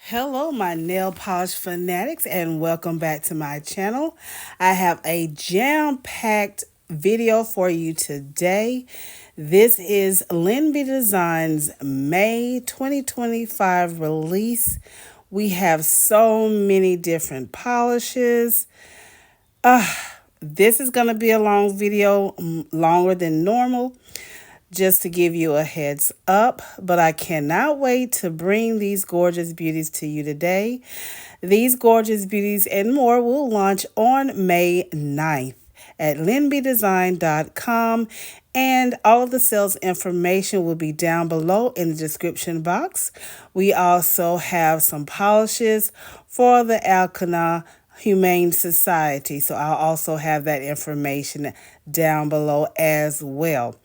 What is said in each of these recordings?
Hello, my nail polish fanatics, and welcome back to my channel. I have a jam-packed video for you today. This is Lynbdesign's May 2025 release. We have so many different polishes. This is going to be a long video, longer than normal, just to give you a heads up, but I cannot wait to bring these gorgeous beauties to you today. These gorgeous beauties and more will launch on May 9th at lynbdesign.com, and all of the sales information will be down below in the description box. We also have some polishes for the Alcana Humane Society, so I'll also have that information down below as well.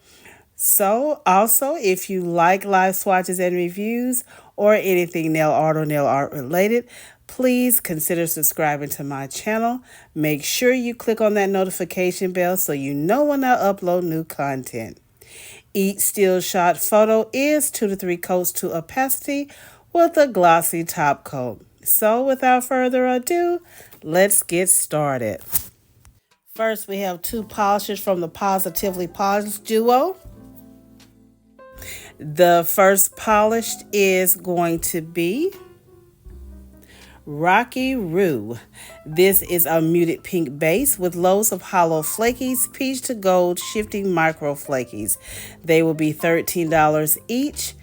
So, also, if you like live swatches and reviews or anything nail art or nail art related, please consider subscribing to my channel. Make sure you click on that notification bell so you know when I upload new content. Each still shot photo is 2 to 3 coats to opacity with a glossy top coat. So, without further ado, let's get started. First, we have two polishes from the Positively Polished duo. The first polished is going to be Rocky Roo. This is a muted pink base with loads of hollow flakies, peach to gold shifting micro flakies. They will be $13 each.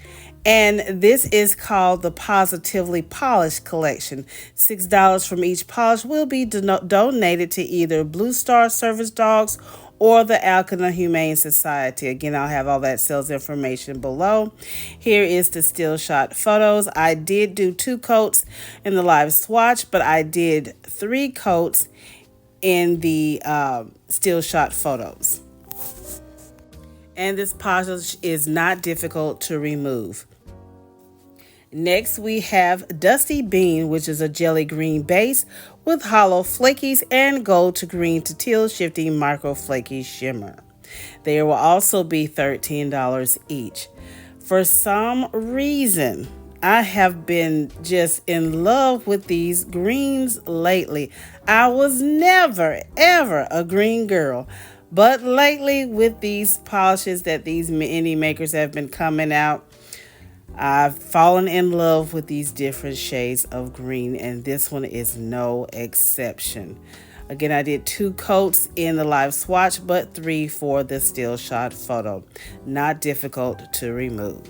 And this is called the Positively Polished Collection. $6 from each polish will be donated to either Blue Star Service Dogs or the Alcana Humane Society. Again, I'll have all that sales information below. Here is the still shot photos. I did do 2 coats in the live swatch, but I did 3 coats in the still shot photos. And this polish is not difficult to remove. Next, we have Dusty Bean, which is a jelly green base with hollow flakies and gold to green to teal shifting micro flaky shimmer. They will also be $13 each. For some reason, I have been just in love with these greens lately. I was never, ever a green girl. But lately, with these polishes that these indie makers have been coming out, I've fallen in love with these different shades of green, and this one is no exception. Again, I did 2 coats in the live swatch, but 3 for the still shot photo. Not difficult to remove.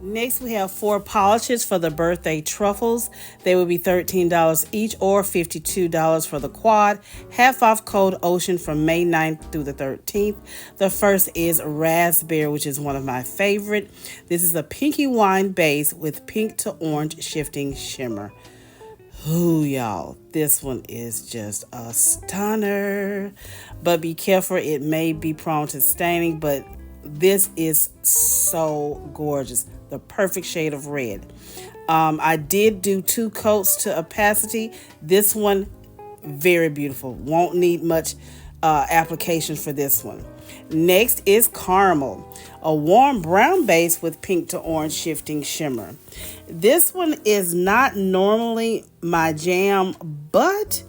Next, we have 4 polishes for the birthday truffles. They will be $13 each or $52 for the quad. Half off code Ocean from May 9th through the 13th. The first is Raspberry, which is one of my favorite. This is a pinky wine base with pink to orange shifting shimmer. Ooh, y'all, this one is just a stunner. But be careful, it may be prone to staining, but this is so gorgeous. The perfect shade of red. I did do 2 coats to opacity. This one, very beautiful. Won't need much application for this one. Next is Caramel, a warm brown base with pink to orange shifting shimmer. This one is not normally my jam, but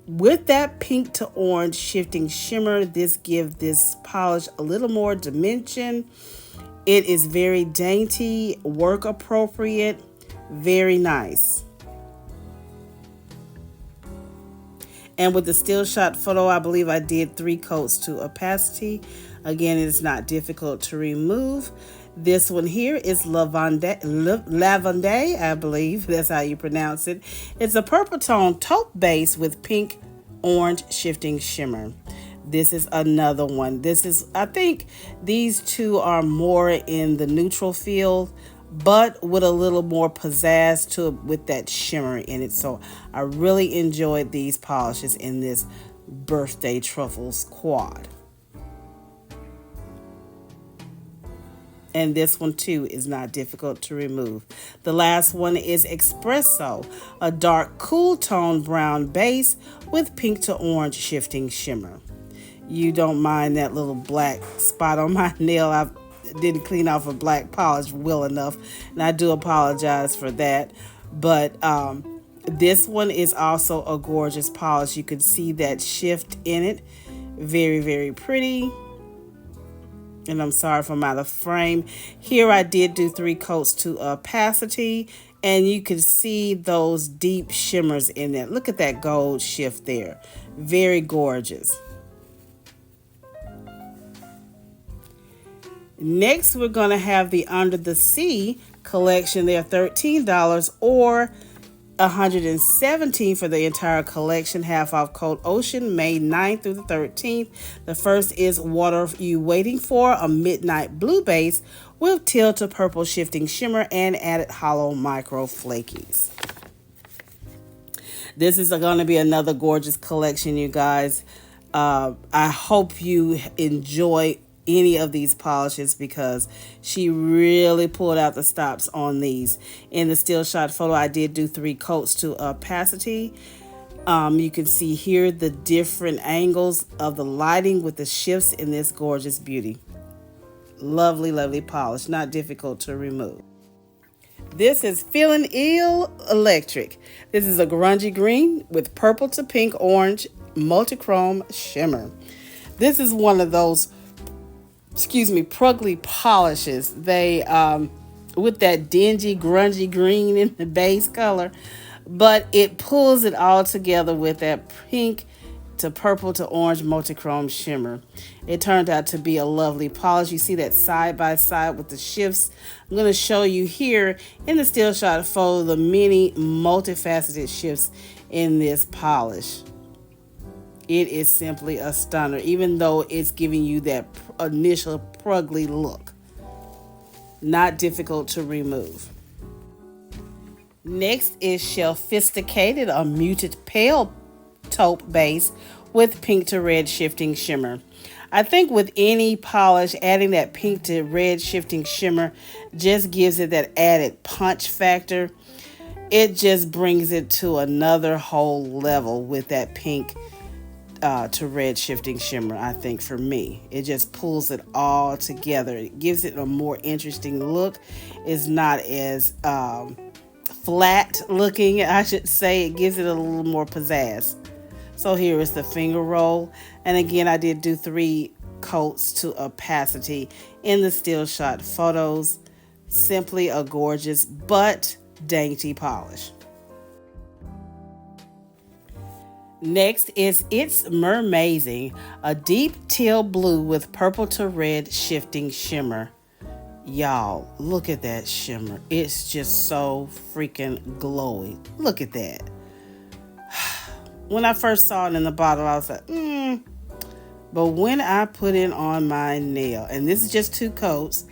with that pink to orange shifting shimmer, this gives this polish a little more dimension. It is very dainty, work appropriate, very nice. And with the still shot photo, I believe I did 3 coats to opacity. Again, it's not difficult to remove. This one here is Lavende, I believe that's how you pronounce it. It's a purple tone taupe base with pink orange shifting shimmer. This is another one. I think these 2 are more in the neutral field, but with a little more pizzazz to it with that shimmer in it. So I really enjoyed these polishes in this birthday truffles quad. And this one too is not difficult to remove. The last one is Espresso, a dark cool tone brown base with pink to orange shifting shimmer. You don't mind that little black spot on my nail. didn't clean off a black polish well enough, and I do apologize for that. But this one is also a gorgeous polish. You can see that shift in it. Very, very pretty. And I'm sorry if I'm out of frame. Here I did do 3 coats to opacity, and you can see those deep shimmers in there. Look at that gold shift there. Very gorgeous. Next, we're going to have the Under the Sea collection. They're $13 or $117 for the entire collection. Half off Cold Ocean, May 9th through the 13th. The first is What Are You Waiting For? A midnight blue base with teal to purple shifting shimmer and added hollow micro flakies. This is going to be another gorgeous collection, you guys. I hope you enjoy any of these polishes because she really pulled out the stops on these. In the still shot photo, I did do 3 coats to opacity. You can see here the different angles of the lighting with the shifts in this gorgeous beauty. Lovely, lovely polish, not difficult to remove. This is Feeling Eel-ectric. This is a grungy green with purple to pink orange multichrome shimmer. This is one of those pruggly polishes. They with that dingy grungy green in the base color, but it pulls it all together with that pink to purple to orange multichrome shimmer. It turned out to be a lovely polish. You see that side by side with the shifts. I'm going to show you here in the still shot photo the many multifaceted shifts in this polish. It is simply a stunner, even though it's giving you that initial pruggly look. Not difficult to remove. Next is Sophisticated, a muted pale taupe base with pink to red shifting shimmer. I think with any polish, adding that pink to red shifting shimmer just gives it that added punch factor. It just brings it to another whole level with that pink to red shifting shimmer. I think for me, it just pulls it all together. It gives it a more interesting look. It's not as flat looking, I should say. It gives it a little more pizzazz. So here is the finger roll, and again I did do 3 coats to opacity in the still shot photos. Simply a gorgeous but dainty polish. Next is It's Mermazing, a deep teal blue with purple to red shifting shimmer. Y'all, look at that shimmer. It's just so freaking glowy. Look at that. When I first saw it in the bottle, I was like, But when I put it on my nail, and this is just 2 coats,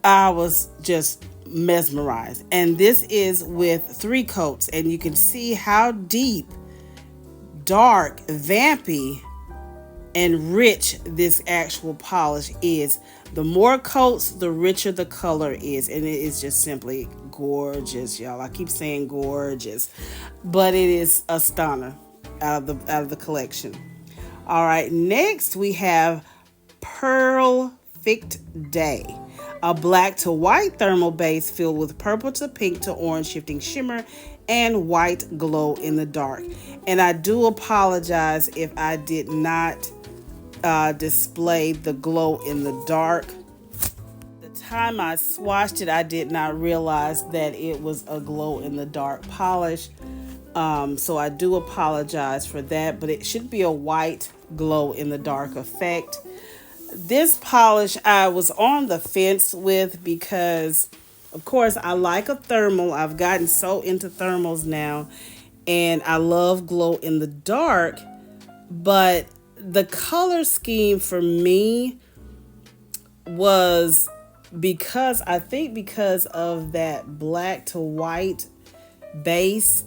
I was just mesmerized. And this is with 3 coats, and you can see how deep, dark, vampy, and rich this actual polish is. The more coats, the richer the color is, and it is just simply gorgeous, y'all. I keep saying gorgeous, but it is a stunner out of the collection. All right, next we have Perfect Day, a black to white thermal base filled with purple to pink to orange shifting shimmer and white glow in the dark. And I do apologize if I did not display the glow in the dark. The time I swatched it, I did not realize that it was a glow in the dark polish. So I do apologize for that, but it should be a white glow in the dark effect. This polish I was on the fence with because, of course, I like a thermal. I've gotten so into thermals now, and I love glow in the dark, but the color scheme for me was because of that black to white base,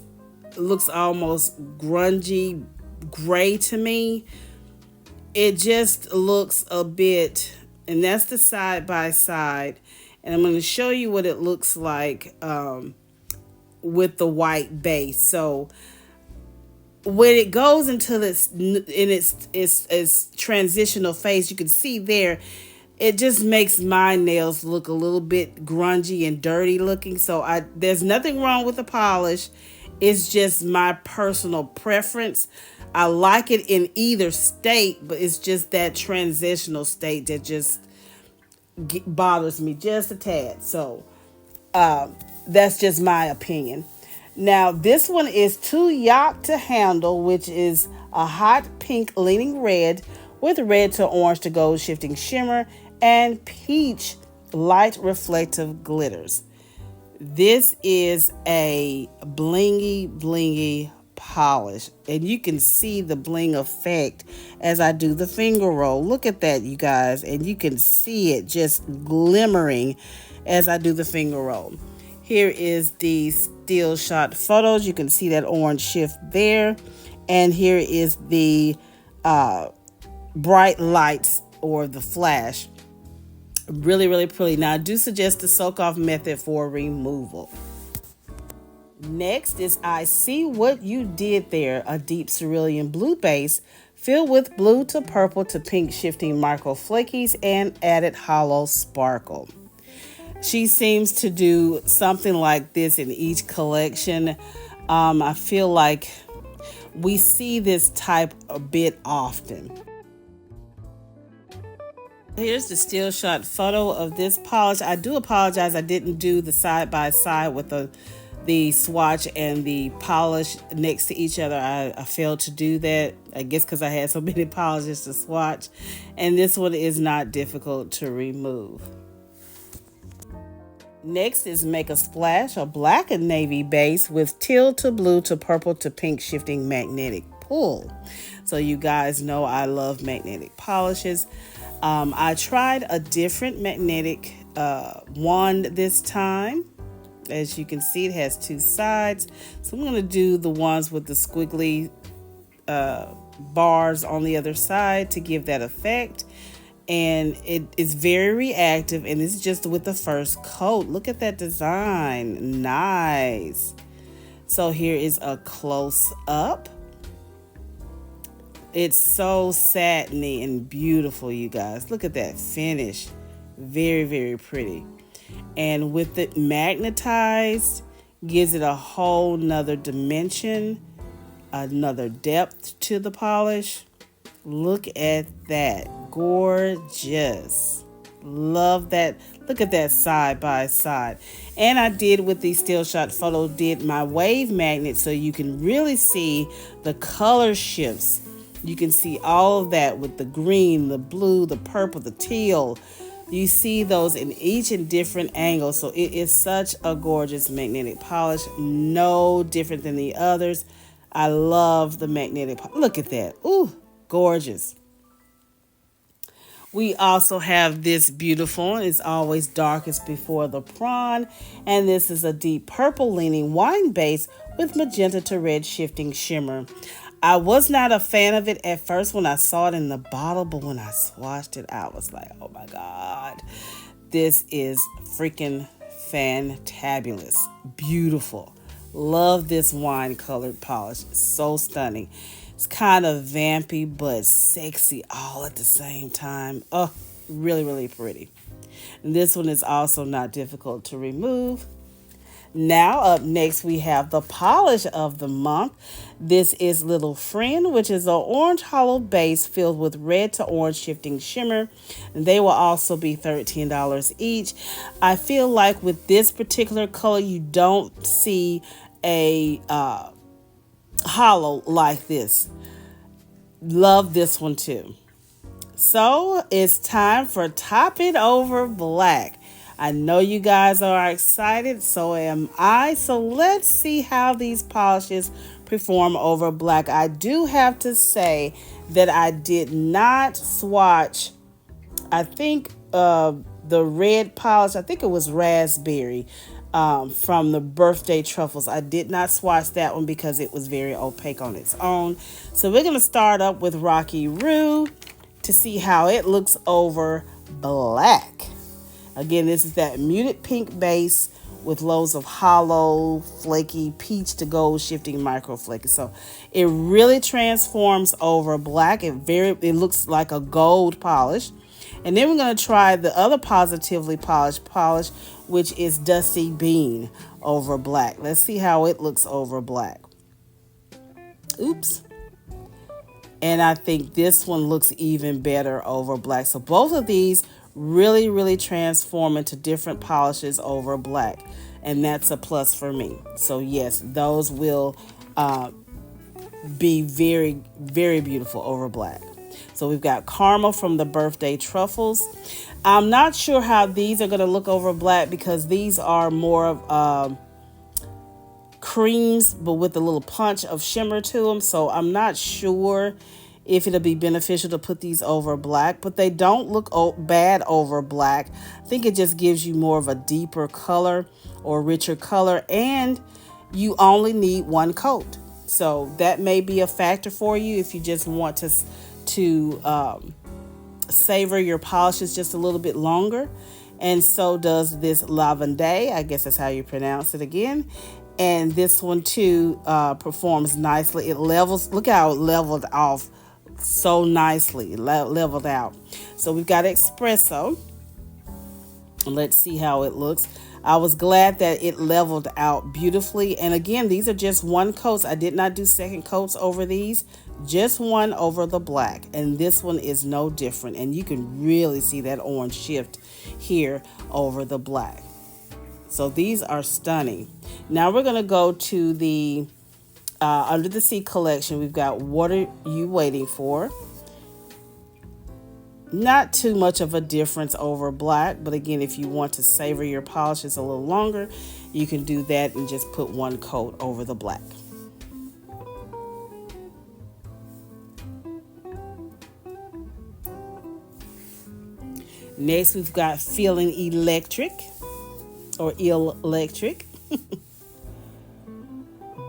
looks almost grungy gray to me. It just looks a bit, and that's the side by side, and I'm going to show you what it looks like with the white base. So when it goes into its transitional phase, you can see there it just makes my nails look a little bit grungy and dirty looking. So there's nothing wrong with the polish. It's just my personal preference. I like it in either state, but it's just that transitional state that just bothers me just a tad. So that's just my opinion. Now, this one is Too Yacht to Handle, which is a hot pink leaning red with red to orange to gold shifting shimmer and peach light reflective glitters. This is a blingy polish, and you can see the bling effect as I do the finger roll. Look at that, you guys, and you can see it just glimmering as I do the finger roll. Here is the still shot photos. You can see that orange shift there, and here is the bright lights or the flash. Really pretty. Now I do suggest the soak off method for removal. Next is I See What You Did There, a deep cerulean blue base filled with blue to purple to pink shifting micro flakies and added hollow sparkle. She seems to do something like this in each collection. I feel like we see this type a bit often. Here's the still shot photo of this polish. I do apologize, I didn't do the side by side with the swatch and the polish next to each other. I failed to do that, I guess because I had so many polishes to swatch. And this one is not difficult to remove. Next is Make a Splash, a black and navy base with teal to blue to purple to pink shifting magnetic pull. So you guys know I love magnetic polishes. I tried a different magnetic wand this time. As you can see, it has two sides. So I'm going to do the ones with the squiggly bars on the other side to give that effect. And it is very reactive, and this is just with the first coat. Look at that design. Nice. So here is a close up. It's so satiny and beautiful, you guys. Look at that finish. Very pretty. And with it magnetized, gives it a whole nother dimension, another depth to the polish. Look at that. Gorgeous. Love that. Look at that side by side. And I did with the still shot photo, did my wave magnet so you can really see the color shifts. You can see all of that with the green, the blue, the purple, the teal. You see those in each and different angles. So it is such a gorgeous magnetic polish. No different than the others. I love the magnetic polish. Look at that. Ooh, gorgeous. We also have this beautiful, it's always darkest before the prawn. And this is a deep purple leaning wine base with magenta to red shifting shimmer. I was not a fan of it at first when I saw it in the bottle, but when I swatched it, I was like, oh my God, this is freaking fantabulous. Beautiful. Love this wine colored polish. It's so stunning. It's kind of vampy, but sexy all at the same time. Oh, really pretty. And this one is also not difficult to remove. Now up next we have the polish of the month. This is Little Friend, which is an orange hollow base filled with red to orange shifting shimmer. They will also be $13 each. I feel like with this particular color you don't see a hollow like this. Love this one too. So it's time for Top It Over Black. I know you guys are excited, so am I. So let's see how these polishes perform over black. I do have to say that I did not swatch, I think the red polish, I think it was raspberry, from the Birthday Truffles. I did not swatch that one because it was very opaque on its own. So we're going to start up with Rocky Roo to see how it looks over black. Again, this is that muted pink base with loads of hollow, flaky, peach to gold shifting micro flaky. So it really transforms over black. It looks like a gold polish. And then we're going to try the other positively polished polish, which is Dusty Bean over black. Let's see how it looks over black. Oops. And I think this one looks even better over black. So both of these really, really transform into different polishes over black. And that's a plus for me. So yes, those will be very, very beautiful over black. So we've got Caramel from the Birthday Truffles. I'm not sure how these are going to look over black because these are more of creams, but with a little punch of shimmer to them. So I'm not sure if it'll be beneficial to put these over black, but they don't look bad over black. I think it just gives you more of a deeper color or richer color, and you only need one coat. So that may be a factor for you if you just want to savor your polishes just a little bit longer. And so does this Lavende. I guess that's how you pronounce it again. And this one too performs nicely. It levels, look how it leveled off so nicely, leveled out. So we've got Espresso. Let's see how it looks. I was glad that it leveled out beautifully. And again, these are just one coats. I did not do second coats over these, just one over the black. And this one is no different. And you can really see that orange shift here over the black. So these are stunning. Now we're going to go to the Under the Sea collection. We've got What Are You Waiting For? Not too much of a difference over black, but again, if you want to savor your polishes a little longer, you can do that and just put one coat over the black. Next, we've got Feeling Eel-ectric or Eel-ectric.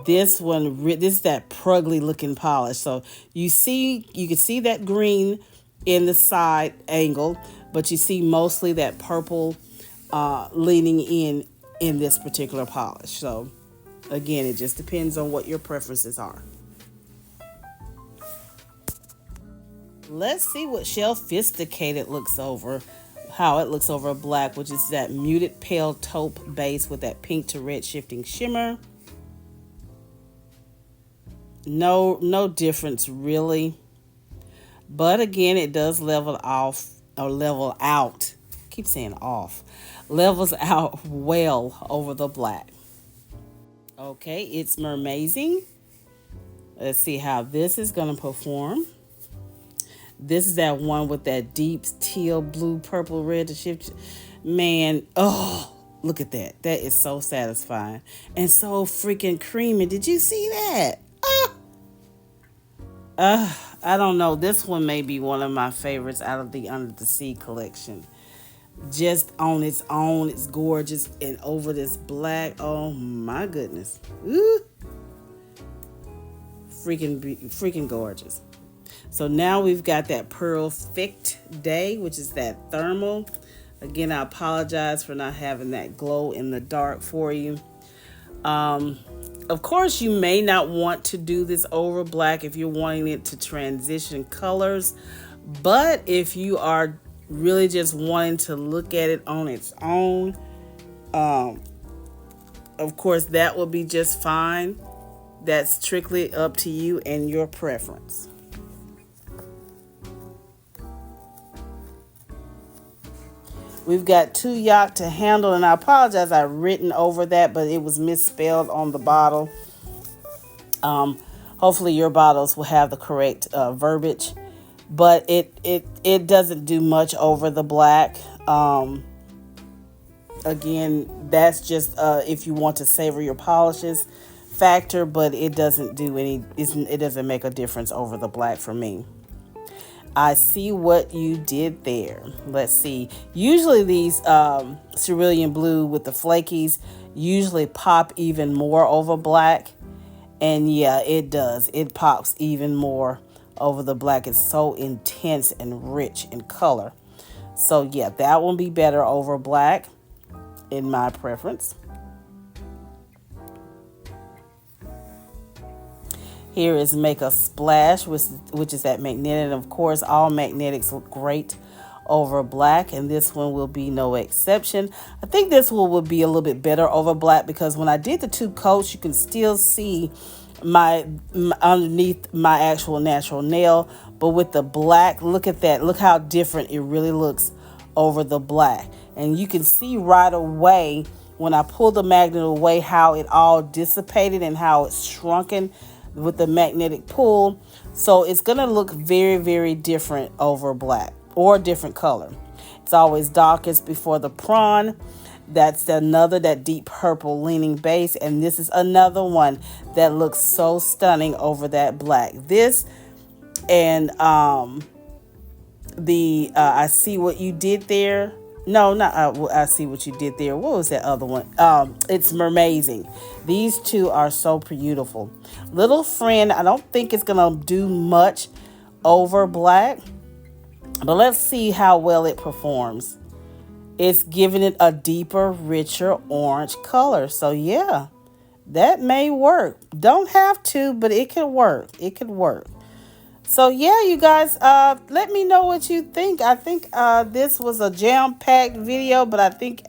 This one, this is that prugly looking polish. So you can see that green in the side angle, but you see mostly that purple leaning in this particular polish. So again, it just depends on what your preferences are. Let's see what Sophisticated looks over, how it looks over black, which is that muted pale taupe base with that pink to red shifting shimmer. No difference really. But again, it does level off or level out. I keep saying off. Levels out well over the black. Okay, it's Mermazing. Let's see how this is going to perform. This is that one with that deep teal, blue, purple, red to shift. Man, oh, look at that. That is so satisfying. And so freaking creamy. Did you see that? I don't know. This one may be one of my favorites out of the Under the Sea collection. Just on its own, it's gorgeous. And over this black, oh my goodness. Ooh. Freaking gorgeous. So now we've got that Perfect Day, which is that thermal. Again, I apologize for not having that glow in the dark for you. Of course, you may not want to do this over black if you're wanting it to transition colors. But if you are really just wanting to look at it on its own, of course, that will be just fine. That's strictly up to you and your preference. We've got Too Yacht to Handle, and I apologize, I've written over that, but it was misspelled on the bottle. Hopefully your bottles will have the correct verbiage, but it doesn't do much over the black. Again, that's just if you want to savor your polishes factor, but it doesn't do it doesn't make a difference over the black for me. I see what you did there. Let's see. Usually these cerulean blue with the flakies usually pop even more over black. And yeah, it does. It pops even more over the black. It's so intense and rich in color. So yeah, that will be better over black in my preference. Here is Make a Splash, which is that magnetic. And of course, all magnetics look great over black, and this one will be no exception. I think this one will be a little bit better over black because when I did the two coats, you can still see my underneath my actual natural nail, but with the black, look at that, look how different it really looks over the black. And you can see right away when I pull the magnet away how it all dissipated and how it's shrunken with the magnetic pull. So it's gonna look very, very different over black or a different color. It's always darkest before the prawn. That's another, that deep purple leaning base, and this is another one that looks so stunning over that black. This and the I see what you did there. No, not I see what you did there. What was that other one? It's Mermazing. These two are so beautiful. Little Friend, I don't think it's gonna do much over black, but let's see how well it performs. It's giving it a deeper, richer orange color. So yeah, that may work. Don't have to, but it could work. It could work. So yeah, you guys, let me know what you think. I think this was a jam-packed video, but I think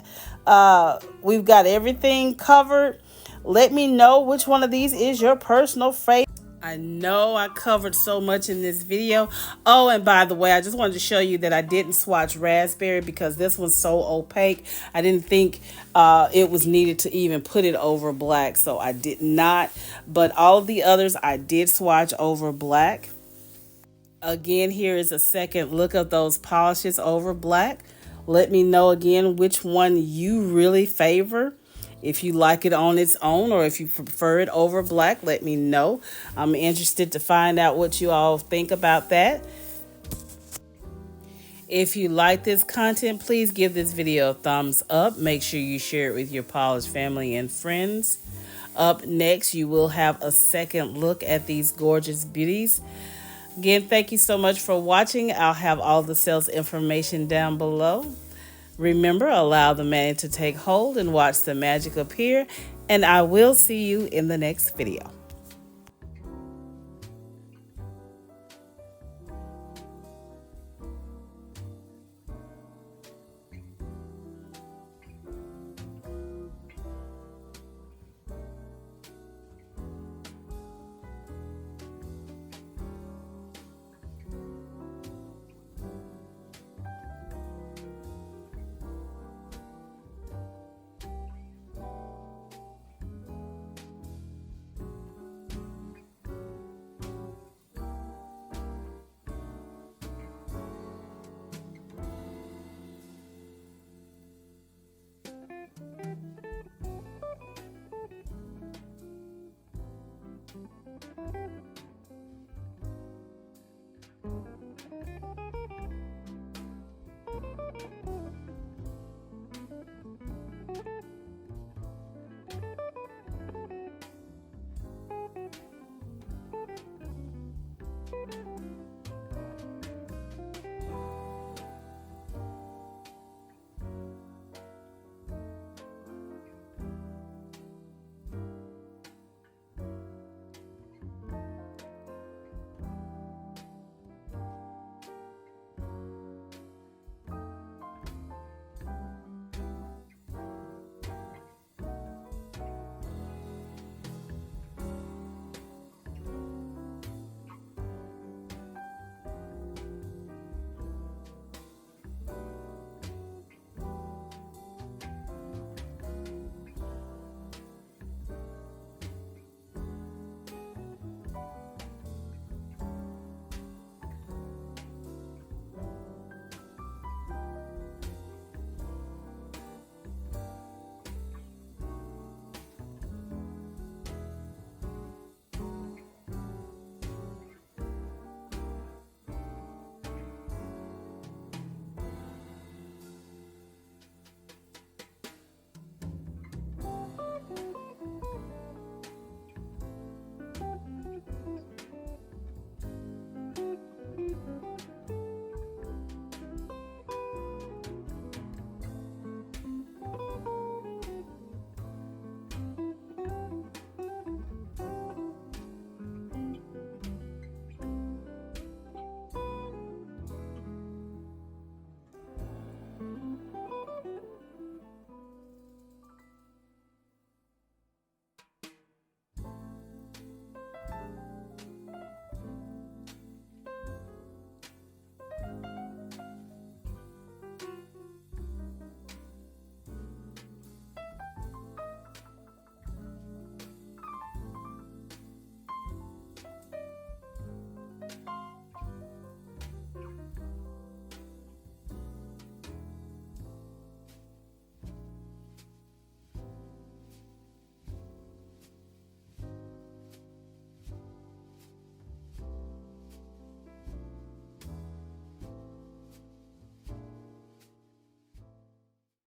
we've got everything covered. Let me know which one of these is your personal favorite. I know I covered so much in this video. Oh, and by the way, I just wanted to show you that I didn't swatch raspberry because this one's so opaque. I didn't think it was needed to even put it over black, so I did not. But all of the others I did swatch over black. Again, here is a second look of those polishes over black. Let me know again which one you really favor. If you like it on its own or if you prefer it over black, let me know. I'm interested to find out what you all think about that. If you like this content, please give this video a thumbs up. Make sure you share it with your polished family and friends. Up next, you will have a second look at these gorgeous beauties. Again, thank you so much for watching. I'll have all the sales information down below. Remember, allow the magnet to take hold and watch the magic appear. And I will see you in the next video.